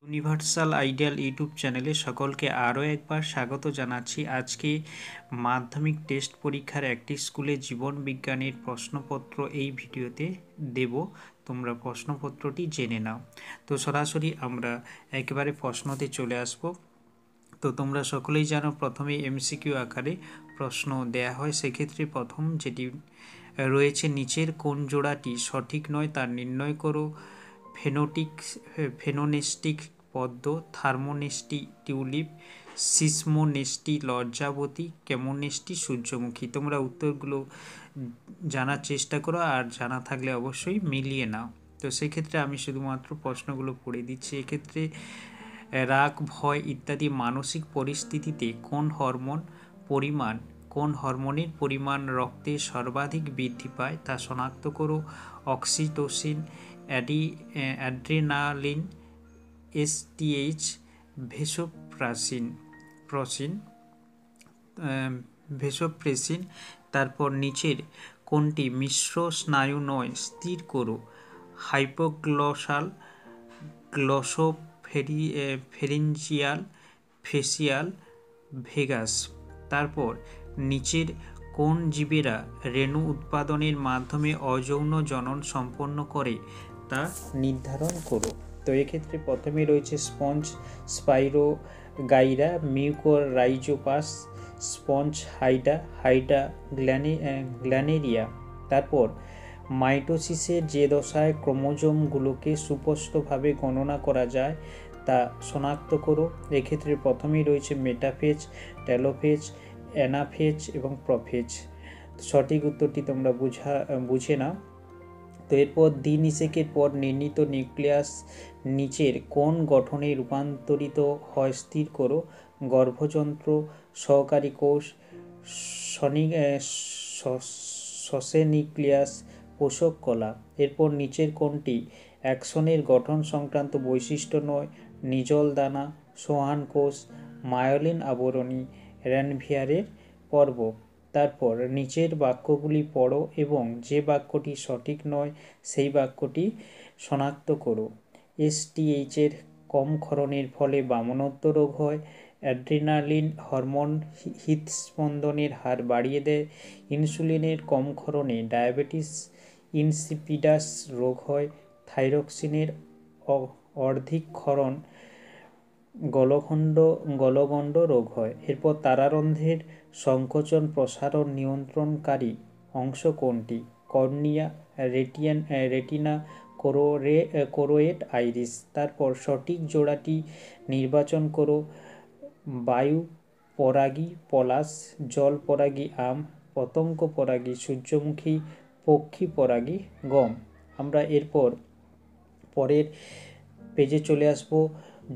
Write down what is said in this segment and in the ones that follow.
Universal ideal YouTube চ্যানেলে সকলকে আরও একবার স্বাগত জানাচ্ছি। আজকে মাধ্যমিক টেস্ট পরীক্ষার একটি স্কুলে জীবন বিজ্ঞানের প্রশ্নপত্র এই ভিডিওতে দেব। তোমরা প্রশ্নপত্রটি জেনে নাও। তো সরাসরি আমরা একেবারে প্রশ্নতে চলে আসব। তো তোমরা সকলেই জানো প্রথমে এমসিকিউ আকারে প্রশ্ন দেয়া হয়। সেক্ষেত্রে প্রথম যেটি রয়েছে, নিচের কোন জোড়াটি সঠিক নয় তা নির্ণয় করো। ফেনোনেস্টিক পদ্ম, থার্মোনেস্টি টিউলিপ, সিসমোনেস্টি লজ্জাবতী, কেমোনেস্টি সূর্যমুখী। তোমরা উত্তরগুলো জানার চেষ্টা করো, আর জানা থাকলে অবশ্যই মিলিয়ে নাও। তো সেক্ষেত্রে আমি শুধুমাত্র প্রশ্নগুলো পড়ে দিচ্ছি। এক্ষেত্রে রাগ, ভয় ইত্যাদি মানসিক পরিস্থিতিতে কোন হরমোনের পরিমাণ রক্তে সর্বাধিক বৃদ্ধি পায় তা শনাক্ত করো। Oxytocin, adrenaline, STH, vasopressin. তারপর নিচের কোনটি মিশ্র স্নায়ু নয় স্থির করো। Hypoglossal, glossopharyngeal, facial, vagus. তারপর নিচের কোন জীবেরা রেণু উৎপাদনের মাধ্যমে অযৌন জনন সম্পন্ন করে তা নির্ধারণ করো। তো এক্ষেত্রে প্রথমে রয়েছে স্পঞ্জ, স্পাইরোগাইরা, মিউকোরাইজোপাস, স্পঞ্জ, হাইডা গ্ল্যানেরিয়া। তারপর মাইটোসিসের যে দশায় ক্রোমোজোমগুলোকে সুস্পষ্টভাবে গণনা করা যায় তা শনাক্ত করো। এক্ষেত্রে প্রথমেই রয়েছে মেটাফেজ, টেলোফেজ, অ্যানাফেজ এবং প্রোফেজ। সঠিক উত্তরটি তোমরা বুঝে নাও। তো এরপর দ্বিনিষেকের পর নির্মিত নিউক্লিয়াস নিচের কোন গঠনে রূপান্তরিত হয় স্থির করো। গর্ভযন্ত্র, সহকারী কোষ, সসে নিউক্লিয়াস, পোষক কলা। এরপর নিচের কোনটি অ্যাক্সনের গঠন সংক্রান্ত বৈশিষ্ট্য নয়। নিজল দানা, সোহান কোষ, মায়োলিন আবরণী, র্যানভিয়ারের পর্ব। তারপর নিচের বাক্যগুলি পড়ো এবং যে বাক্যটি সঠিক নয় সেই বাক্যটি শনাক্ত করো। এসটিএইচের কম ক্ষরণের ফলে বামনত্ব রোগ হয়। অ্যাড্রিনালিন হরমোন হৃদস্পন্দনের হার বাড়িয়ে দেয়। ইনসুলিনের কম ক্ষরণে ডায়াবেটিস ইনসিপিডাস রোগ হয়। থাইরক্সিনের অর্ধিক ক্ষরণ গলগণ্ড রোগ হয়। এরপর তারারন্ধ্রের সংকোচন প্রসারণ নিয়ন্ত্রণকারী অংশ কোনটি। Cornea, retina, choroid iris. তারপর সঠিক জোড়াটি নির্বাচন করো। বায়ু পরাগী পলাশ, জল পরাগী আম, পতঙ্গ পরাগী সূর্যমুখী, পক্ষী পরাগী গম। আমরা এরপর পরের পেজে চলে আসব।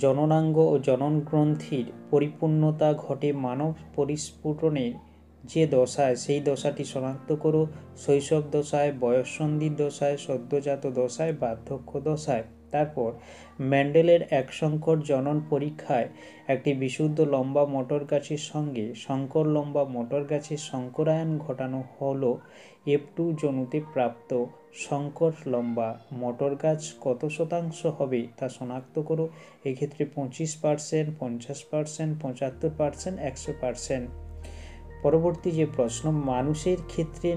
জননাঙ্গ ও জননগ্রন্থির পরিপূর্ণতা ঘটে মানব পরিস্ফুটনের যে দশায় সেই দশাটি শনাক্ত করো। শৈশব দশায়, বয়ঃসন্ধির দশায়, সদ্যজাত দশায়, বার্ধক্য দশায়। তারপর মেন্ডেলের একসংকর জনন পরীক্ষায় একটি বিশুদ্ধ লম্বা মটর গাছের সঙ্গে সংকর লম্বা মটর গাছের সংকরায়ন ঘটানো হলো। F2 জনুতে প্রাপ্ত সংকর লম্বা মটর গাছ কত শতাংশ হবে তা শনাক্ত করো। এক্ষেত্রে 25%, 50%, 75%, 100%। পরবর্তী যে প্রশ্ন, মানুষের ক্ষেত্রে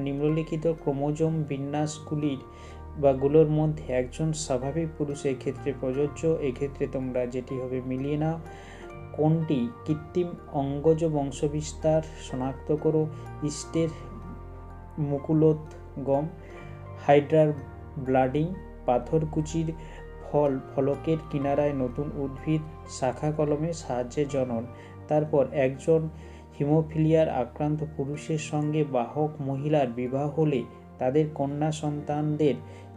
নিম্নলিখিত ক্রোমোজোম বিন্যাসগুলোর মধ্যে একজন স্বাভাবিক পুরুষের ক্ষেত্রে প্রযোজ্য। এক্ষেত্রে তোমরা যেটি হবে মিলিয়ে নাও। কোনটি কৃত্রিম অঙ্গজ বংশবিস্তার শনাক্ত করো। ইস্টের মুকুলোদ্গম, হাইড্রার ব্লাডিং, পাথরকুচির ফলকের কিনারায় নতুন উদ্ভিদ, শাখা কলমের সাহায্যে জনন। তারপর একজন হিমোফিলিয়ার আক্রান্ত পুরুষের সঙ্গে বাহক মহিলার বিবাহ হলে তাদের কন্যা সন্তানদের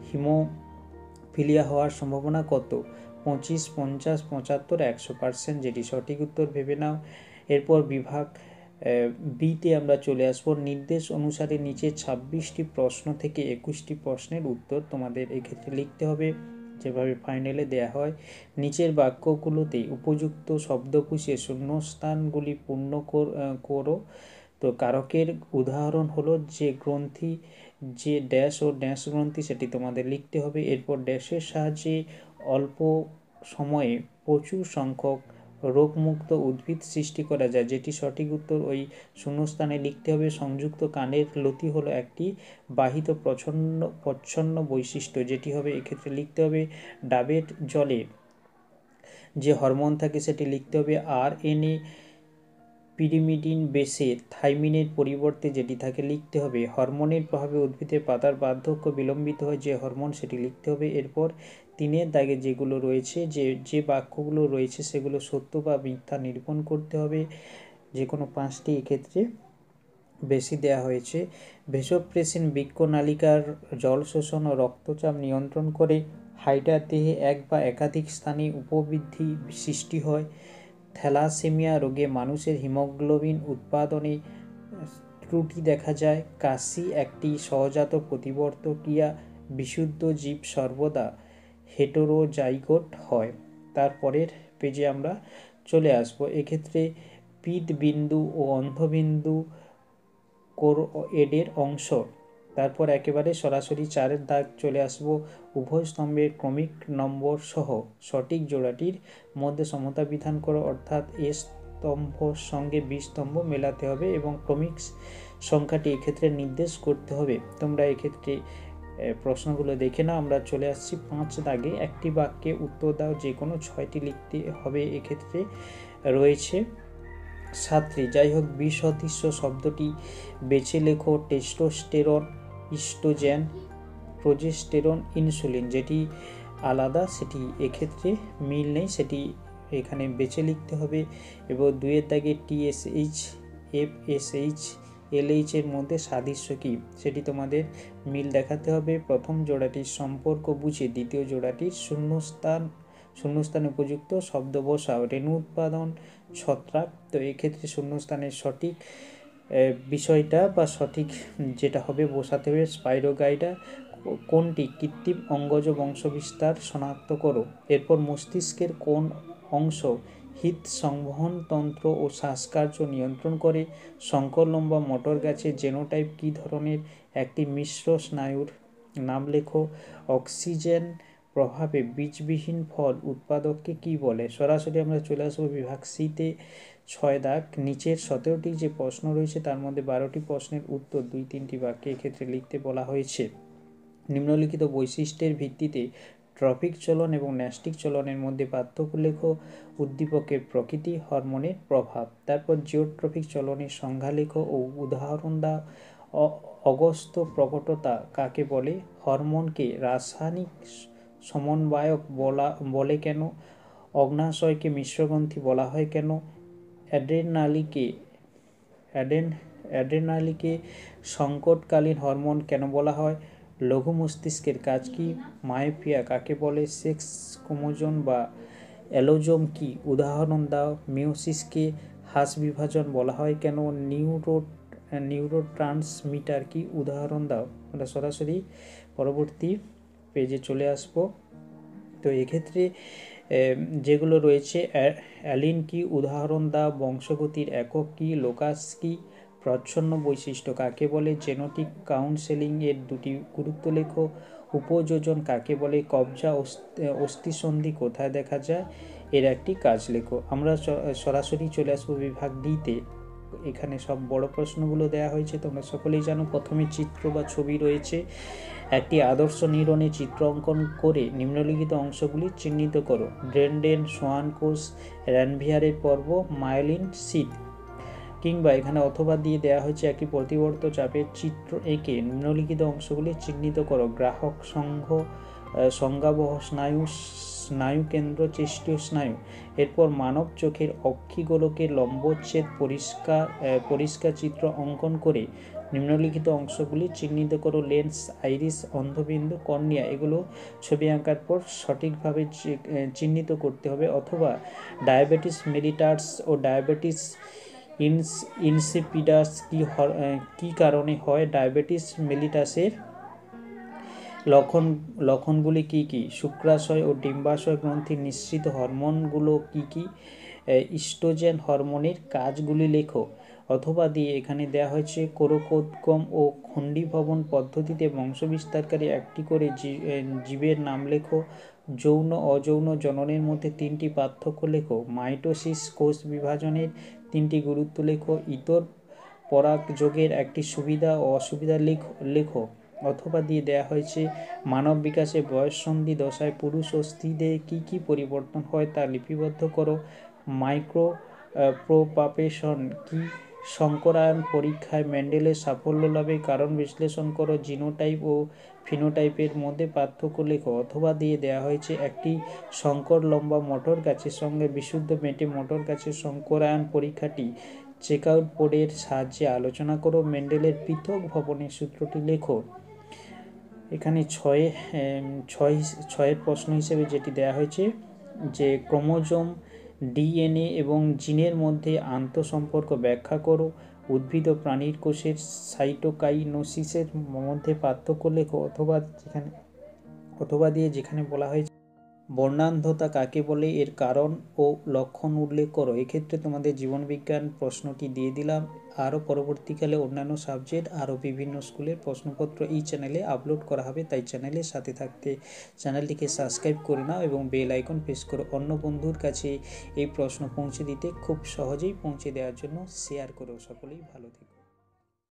হিমোফিলিয়া হওয়ার সম্ভাবনা কত। 25, 50, 75, 100%। যেটি সঠিক উত্তর ভেবে নাও। এরপর বিভাগ বিতে আমরা চলে আসবো। নির্দেশ অনুসারে নিচে 26টি প্রশ্ন থেকে 21টি প্রশ্নের উত্তর তোমাদের এক্ষেত্রে লিখতে হবে, যেভাবে ফাইনালে দেয়া হয়। নিচের বাক্যগুলোতে উপযুক্ত শব্দকোষে শূন্যস্থানগুলি পূর্ণ করো। তো কারকের উদাহরণ হলো যে গ্রন্থি, যে ড্যাশ ও ড্যাশ গ্রন্থি, সেটি তোমাদের লিখতে হবে। এরপর ড্যাশের সাহায্যে অল্প সময়ে প্রচুর সংখ্যক রোগমুক্ত উদ্ভিদ সৃষ্টি করা যায়, যেটি সঠিক উত্তর ওই শূন্যস্থানে লিখতে হবে। সংযুক্ত কানের লতি হলো একটি বাহিত প্রচ্ছন্ন বৈশিষ্ট্য, যেটি হবে এক্ষেত্রে লিখতে হবে ডাবের জলে যে হরমোন থাকে সেটি লিখতে হবে RNA পিরিমিডিন বেসে থাইমিনের পরিবর্তে যেটি থাকে লিখতে হবে। হরমোনের প্রভাবে উদ্ভিদের পাতার বার্ধক্য বিলম্বিত হয় যে হরমোন সেটি লিখতে হবে। এরপর 3 দাগে যেগুলো রয়েছে যে বাক্যগুলো রয়েছে সেগুলো সত্য বা মিথ্যা নিরূপণ করতে হবে, যে কোনো 5টি এক্ষেত্রে বেশি দেয়া হয়েছে। ভেসোপ্রেসিন বৃক্কনালিকার জল শোষণ ও রক্তচাপ নিয়ন্ত্রণ করে। হাইড্রার দেহে এক বা একাধিক স্থানে উপবৃদ্ধি সৃষ্টি হয়। থ্যালাসেমিয়া রোগে মানুষের হিমোগ্লোবিন উৎপাদনে ত্রুটি দেখা যায়। কাশি একটি সহজাত প্রতিবর্ত ক্রিয়া। বিশুদ্ধ জীব সর্বদা হেটেরোজাইগোট হয়। তারপরের পেজে আমরা চলে আসব। এক্ষেত্রে পিতবিন্দু ও অন্ধবিন্দু কোরোয়েডের অংশ। তারপর একেবারে সরাসরি 4 দাগ চলে আসব। উভয় স্তম্ভের ক্রমিক নম্বর সহ সঠিক জোড়াটির মধ্যে সমতা বিধান করো, অর্থাৎ এ স্তম্ভ সঙ্গে বি স্তম্ভ মেলাতে হবে এবং ক্রমিক সংখ্যাটি এক্ষেত্রে নির্দেশ করতে হবে। তোমরা এক্ষেত্রে প্রশ্নগুলো দেখে নাও। আমরা চলে আসছি 5 দাগে। একটি বাক্যে উত্তর দাও, যে কোনো 6টি লিখতে হবে। এক্ষেত্রে রয়েছে 7টি। যাই হোক, বিসদৃশ্য শব্দটি বেছে লেখো। টেস্টোস্টেরন, ইস্ট্রোজেন, প্রোজেস্টেরন, ইনসুলিন, যেটি আলাদা সেটি এক্ষেত্রে মিল নেই, সেটি এখানে বেছে লিখতে হবে। এবং 2 দাগে TSH, FSH, LH এর মধ্যে সাদৃশ্য কী সেটি তোমাদের মিল দেখাতে হবে। প্রথম জোড়াটির সম্পর্ক বুঝে দ্বিতীয় জোড়াটির শূন্যস্থানে উপযুক্ত শব্দ বসাও। রেণু উৎপাদন, ছত্রাক। তো এক্ষেত্রে শূন্যস্থানের সঠিক বিষয়টা বা সঠিক যেটা হবে বসাতে হবে স্পাইরোগাইটা। কোনটি কৃত্রিম অঙ্গজ বংশবিস্তার শনাক্ত করো। এরপর মস্তিষ্কের কোন অংশ হৃদ সংবহনতন্ত্র ও শ্বাসকার্য নিয়ন্ত্রণ করে। সংকলন বা মোটর গাছের জেনোটাইপ কী ধরনের একটি মিশ্র স্নায়ুর নাম লেখো। অক্সিজেন প্রভাবে বীজবিহীন ফল উৎপাদককে কী বলে। সরাসরি আমরা চলে আসবো বিভাগ সিতে। 6 দাগ। নিচের 17টি যে প্রশ্ন রয়েছে তার মধ্যে 12টি প্রশ্নের উত্তর 2-3টি বাক্যে এক্ষেত্রে লিখতে বলা হয়েছে। নিম্নলিখিত বৈশিষ্ট্যের ভিত্তিতে ট্রপিক চলন এবং ন্যাস্টিক চলনের মধ্যে পার্থক্য লেখো। উদ্দীপকের প্রকৃতি, হরমোনের প্রভাব। তারপর জিওট্রপিক চলনের সংজ্ঞা লেখো ও উদাহরণ দাও। অগস্ত প্রকটতা কাকে বলে। হরমোনকে রাসায়নিক সমন্বয়ক বলে কেন। অগ্নাশয়কে মিশ্রগ্রন্থি বলা হয় কেন। অ্যাড্রেনালিকে সংকটকালীন হরমোন কেন বলা হয়। লঘু মস্তিষ্কের কাজ কি। মায়োপিয়া কাকে বলে। সেক্স ক্রোমোজোম বা অ্যালোজোম কি, উদাহরণ দাও। মিওসিসকে হাঁস বিভাজন বলা হয় কেন। নিউরোট্রান্সমিটার কি, উদাহরণ দাও। আমরা সরাসরি পরবর্তী পেজে চলে আসব। তো এক্ষেত্রে যেগুলো রয়েছে, অ্যালিন কি, উদাহরণ দাও। বংশগতির একক কি, লোকাস কি। প্রচ্ছন্ন বৈশিষ্ট্য কাকে বলে। জেনেটিক কাউন্সেলিং এর 2টি গুরুত্ব লেখো। উপযোজন কাকে বলে। কবজা অস্থিসন্ধি কোথায় দেখা যায়, এর একটি কাজ লেখো। আমরা সরাসরি চলে আসবো বিভাগ ডিতে। এখানে সব বড় প্রশ্নগুলো দেওয়া হয়েছে, তোমরা সকলেই জানো। প্রথমে চিত্র বা ছবি রয়েছে। একটি আদর্শ নিউরনে চিত্র অঙ্কন করে নিম্নলিখিত অংশগুলি চিহ্নিত করো। ডেনড্রেন, সোয়ান কোষ, র্যানভিয়ারের পর্ব, মায়োলিন শীট। কিংবা এখানে অথবা দিয়ে দেওয়া হয়েছে একটি প্রতিবর্ত চাপের চিত্র এঁকে নিম্নলিখিত অংশগুলি চিহ্নিত করো। গ্রাহক সংজ্ঞাবহ স্নায়ু, স্নায়ুকেন্দ্র, চেষ্টীয় স্নায়ু। এরপর মানব চোখের অক্ষিগোলকের লম্বচ্ছেদ পরিষ্কার চিত্র অঙ্কন করে নিম্নলিখিত অংশগুলি চিহ্নিত করো। লেন্স, আইরিস, অন্ধবিন্দু, কর্নিয়া, এগুলো ছবি আঁকার পর সঠিকভাবে চিহ্নিত করতে হবে। অথবা ডায়াবেটিস মেলিটাস ও ডায়াবেটিস ইনসিপিডাস কি কারণে হয়। ডায়াবেটিস মেলিটাসের লক্ষণগুলি কি কি। শুক্রাশয় ও ডিম্বাশয় গ্রন্থির নিঃসৃত হরমোনগুলো কি কি। ইস্ট্রোজেন হরমোনের কাজগুলি লেখো। অথবা দিয়ে এখানে দেওয়া হয়েছে কোরকোদ্গম ও খণ্ডীভবন পদ্ধতিতে বংশবিস্তারকারী একটি করে জীবের নাম লেখো। যৌন অযৌন জননের মধ্যে 3টি পার্থক্য লেখো। মাইটোসিস কোষ বিভাজনের 3টি গুরুত্ব লেখো। ইতর পরাগযোগের একটি সুবিধা ও অসুবিধা লেখো। অথবা দিয়ে দেয়া হয়েছে মানব বিকাশে বয়ঃসন্ধি দশায় পুরুষ ও স্ত্রীদের কী কী পরিবর্তন হয় তা লিপিবদ্ধ করো। মাইক্রো প্রোপাগেশন কি? সংকরায়ন পরীক্ষায় মেন্ডেলের সাফল্য লাভের কারণ বিশ্লেষণ করো। জিনোটাইপ ও ফিনোটাইপের মধ্যে পার্থক্য লেখো। অথবা দিয়ে দেওয়া হয়েছে একটি সংকর লম্বা মটর গাছের সঙ্গে বিশুদ্ধ মেটে মটর গাছের সংকরায়ন পরীক্ষাটি চেকআউট বোর্ডের সাহায্যে আলোচনা করো। মেন্ডেলের পৃথক ভবনের সূত্রটি লেখো। এখানে ছয়ের প্রশ্ন হিসেবে যেটি দেওয়া হয়েছে যে ক্রোমোজোম, ডিএনএ এবং জিনের মধ্যে আন্তঃসম্পর্ক ব্যাখ্যা করো। উদ্ভিদ ও প্রাণীর কোষের সাইটোকাইনোসিসের মধ্যে পার্থক্য লেখো। অথবা দিয়ে যেখানে বলা হয়েছে বর্ণান্ধতা কাকে বলে, এর কারণ ও লক্ষণ উল্লেখ করো। এক্ষেত্রে তোমাদের জীবনবিজ্ঞান প্রশ্নটি দিয়ে দিলাম। আরও পরবর্তীকালে অন্যান্য সাবজেক্ট আরও বিভিন্ন স্কুলের প্রশ্নপত্র এই চ্যানেলে আপলোড করা হবে, তাই চ্যানেলের সাথে থাকতে চ্যানেলটিকে সাবস্ক্রাইব করে নাও এবং বেল আইকন প্রেস করো। অন্য বন্ধুর কাছে এই প্রশ্ন পৌঁছে দিতে খুব সহজেই পৌঁছে দেওয়ার জন্য শেয়ার করো। সকলেই ভালো থেকো।